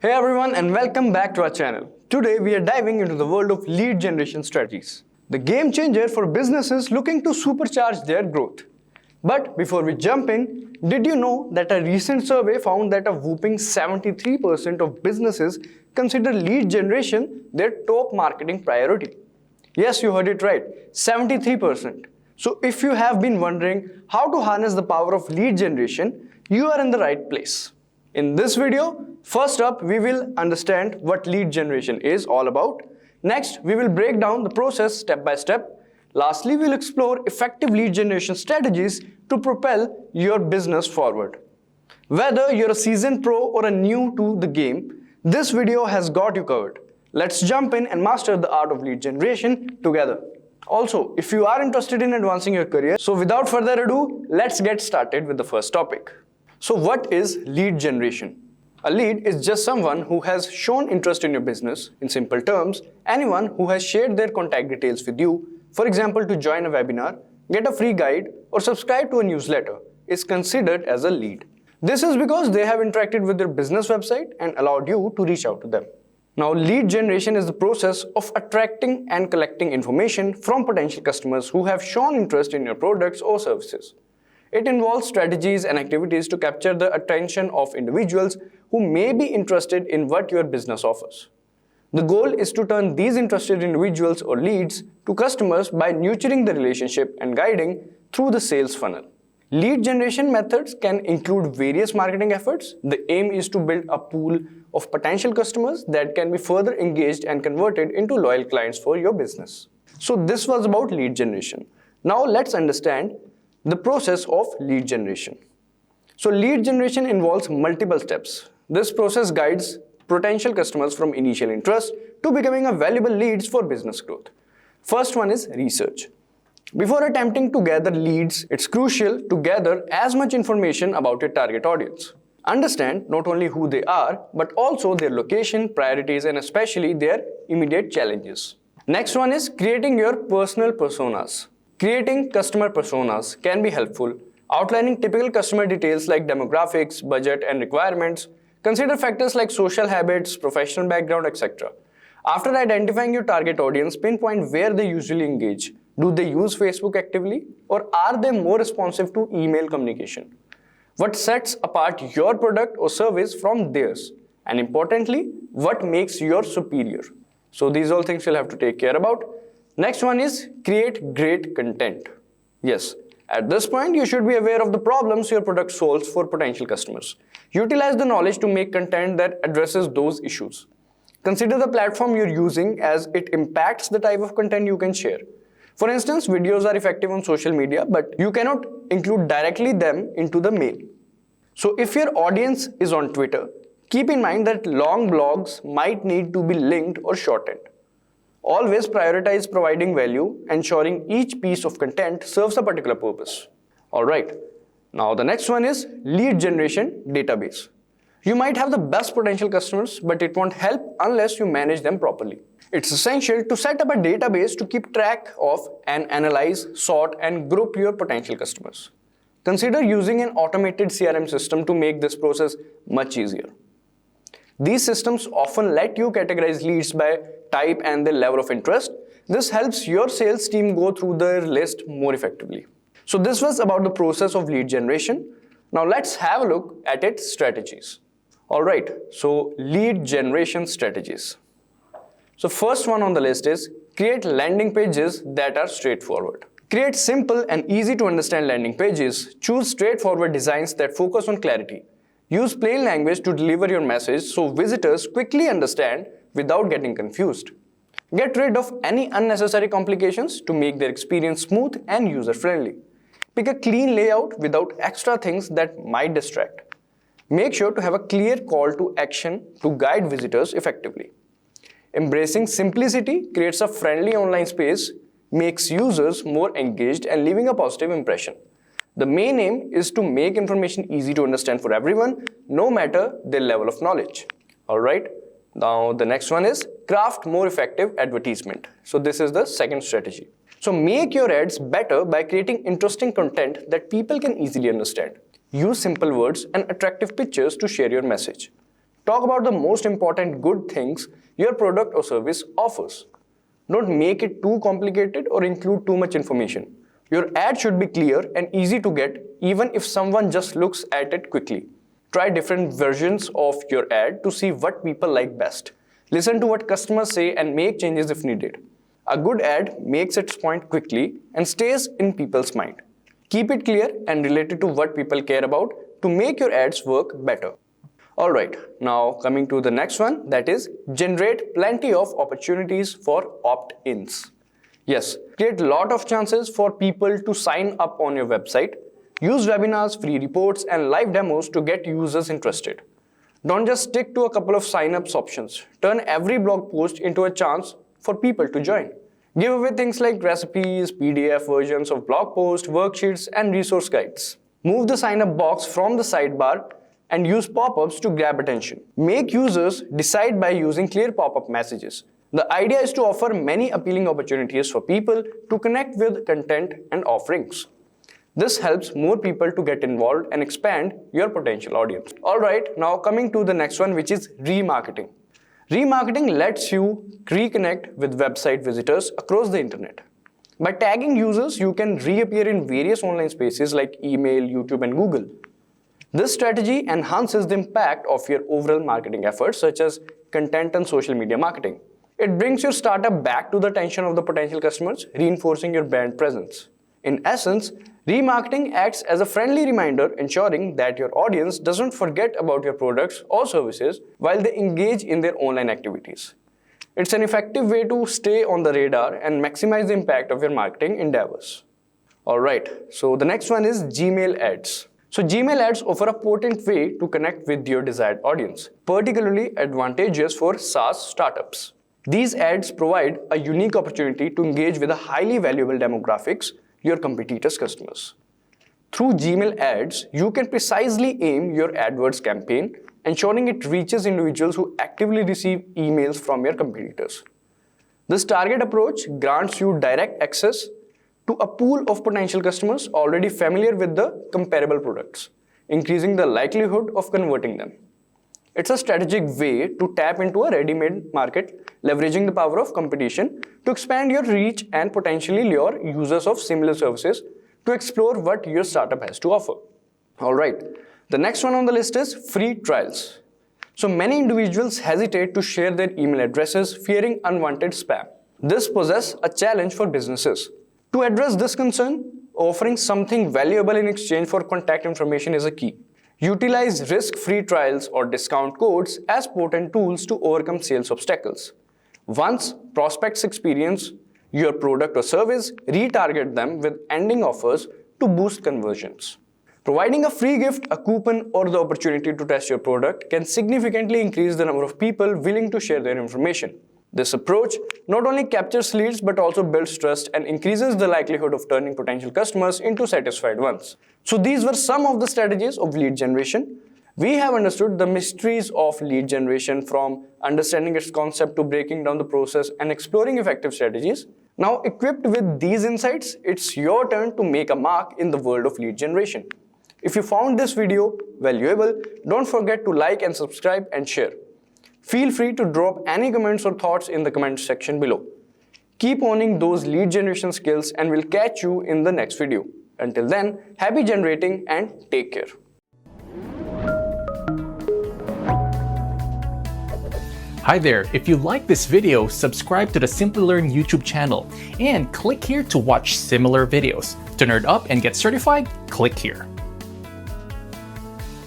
Hey everyone and welcome back to our channel. Today we are diving into the world of lead generation strategies, the game changer for businesses looking to supercharge their growth. But before we jump in, did you know that a recent survey found that a whopping 73% of businesses consider lead generation their top marketing priority? Yes, you heard it right, 73%. So if you have been wondering how to harness the power of lead generation, you are in the right place. In this video, first up, we will understand what lead generation is all about. Next, we will break down the process step by step. Lastly, we'll explore effective lead generation strategies to propel your business forward. Whether you're a seasoned pro or a new to the game, this video has got you covered. Let's jump in and master the art of lead generation together. Also, if you are interested in advancing your career, so without further ado, let's get started with the first topic. So what is lead generation? A lead is just someone who has shown interest in your business. In simple terms, anyone who has shared their contact details with you, for example, to join a webinar, get a free guide, or subscribe to a newsletter, is considered as a lead. This is because they have interacted with your business website and allowed you to reach out to them. Now, lead generation is the process of attracting and collecting information from potential customers who have shown interest in your products or services. It involves strategies and activities to capture the attention of individuals who may be interested in what your business offers. The goal is to turn these interested individuals or leads to customers by nurturing the relationship and guiding through the sales funnel. Lead generation methods can include various marketing efforts. The aim is to build a pool of potential customers that can be further engaged and converted into loyal clients for your business. So this was about lead generation. Now let's understand the process of lead generation. So lead generation involves multiple steps. This process guides potential customers from initial interest to becoming a valuable leads for business growth. First one is research. Before attempting to gather leads, it's crucial to gather as much information about your target audience. Understand not only who they are, but also their location, priorities, and especially their immediate challenges. Next one is creating your personal personas. Creating customer personas can be helpful. Outlining typical customer details like demographics, budget, and requirements. Consider factors like social habits, professional background, etc. After identifying your target audience, pinpoint where they usually engage. Do they use Facebook actively, or are they more responsive to email communication? What sets apart your product or service from theirs? And importantly, what makes yours superior? So these all things you'll have to take care about. Next one is create great content. Yes, at this point you should be aware of the problems your product solves for potential customers. Utilize the knowledge to make content that addresses those issues. Consider the platform you're using as it impacts the type of content you can share. For instance, videos are effective on social media, but you cannot include directly them into the mail. So if your audience is on Twitter, keep in mind that long blogs might need to be linked or shortened. Always prioritize providing value, ensuring each piece of content serves a particular purpose. Alright, now the next one is lead generation database. You might have the best potential customers, but it won't help unless you manage them properly. It's essential to set up a database to keep track of and analyze, sort, and group your potential customers. Consider using an automated CRM system to make this process much easier. These systems often let you categorize leads by type and their level of interest. This helps your sales team go through their list more effectively. So this was about the process of lead generation. Now let's have a look at its strategies. Alright, so lead generation strategies. So first one on the list is create landing pages that are straightforward. Create simple and easy to understand landing pages. Choose straightforward designs that focus on clarity. Use plain language to deliver your message so visitors quickly understand without getting confused. Get rid of any unnecessary complications to make their experience smooth and user-friendly. Pick a clean layout without extra things that might distract. Make sure to have a clear call to action to guide visitors effectively. Embracing simplicity creates a friendly online space, makes users more engaged and leaving a positive impression. The main aim is to make information easy to understand for everyone, no matter their level of knowledge. Alright, now the next one is craft more effective advertisement. So this is the second strategy. So make your ads better by creating interesting content that people can easily understand. Use simple words and attractive pictures to share your message. Talk about the most important good things your product or service offers. Don't make it too complicated or include too much information. Your ad should be clear and easy to get, even if someone just looks at it quickly. Try different versions of your ad to see what people like best. Listen to what customers say and make changes if needed. A good ad makes its point quickly and stays in people's mind. Keep it clear and related to what people care about to make your ads work better. Alright, now coming to the next one, that is generate plenty of opportunities for opt-ins. Yes, create a lot of chances for people to sign up on your website. Use webinars, free reports, and live demos to get users interested. Don't just stick to a couple of sign-ups options. Turn every blog post into a chance for people to join. Give away things like recipes, PDF versions of blog posts, worksheets, and resource guides. Move the sign-up box from the sidebar and use pop-ups to grab attention. Make users decide by using clear pop-up messages. The idea is to offer many appealing opportunities for people to connect with content and offerings. This helps more people to get involved and expand your potential audience. Alright, now coming to the next one, which is remarketing. Remarketing lets you reconnect with website visitors across the internet. By tagging users, you can reappear in various online spaces like email, YouTube, and Google. This strategy enhances the impact of your overall marketing efforts, such as content and social media marketing. It brings your startup back to the attention of the potential customers, reinforcing your brand presence. In essence, remarketing acts as a friendly reminder, ensuring that your audience doesn't forget about your products or services while they engage in their online activities. It's an effective way to stay on the radar and maximize the impact of your marketing endeavors. Alright, so the next one is Gmail ads. So Gmail ads offer a potent way to connect with your desired audience, particularly advantageous for SaaS startups. These ads provide a unique opportunity to engage with a highly valuable demographics, your competitors' customers. Through Gmail ads, you can precisely aim your AdWords campaign, ensuring it reaches individuals who actively receive emails from your competitors. This target approach grants you direct access to a pool of potential customers already familiar with the comparable products, increasing the likelihood of converting them. It's a strategic way to tap into a ready-made market, leveraging the power of competition to expand your reach and potentially lure users of similar services to explore what your startup has to offer. Alright, the next one on the list is free trials. So many individuals hesitate to share their email addresses, fearing unwanted spam. This poses a challenge for businesses. To address this concern, offering something valuable in exchange for contact information is a key. Utilize risk-free trials or discount codes as potent tools to overcome sales obstacles. Once prospects experience your product or service, retarget them with ending offers to boost conversions. Providing a free gift, a coupon, or the opportunity to test your product can significantly increase the number of people willing to share their information. This approach not only captures leads but also builds trust and increases the likelihood of turning potential customers into satisfied ones. So these were some of the strategies of lead generation. We have understood the mysteries of lead generation, from understanding its concept to breaking down the process and exploring effective strategies. Now, equipped with these insights, it's your turn to make a mark in the world of lead generation. If you found this video valuable, don't forget to like and subscribe and share. Feel free to drop any comments or thoughts in the comments section below. Keep owning those lead generation skills and we'll catch you in the next video. Until then, happy generating and take care. Hi there, if you like this video, subscribe to the Simplilearn YouTube channel and click here to watch similar videos. To nerd up and get certified, click here.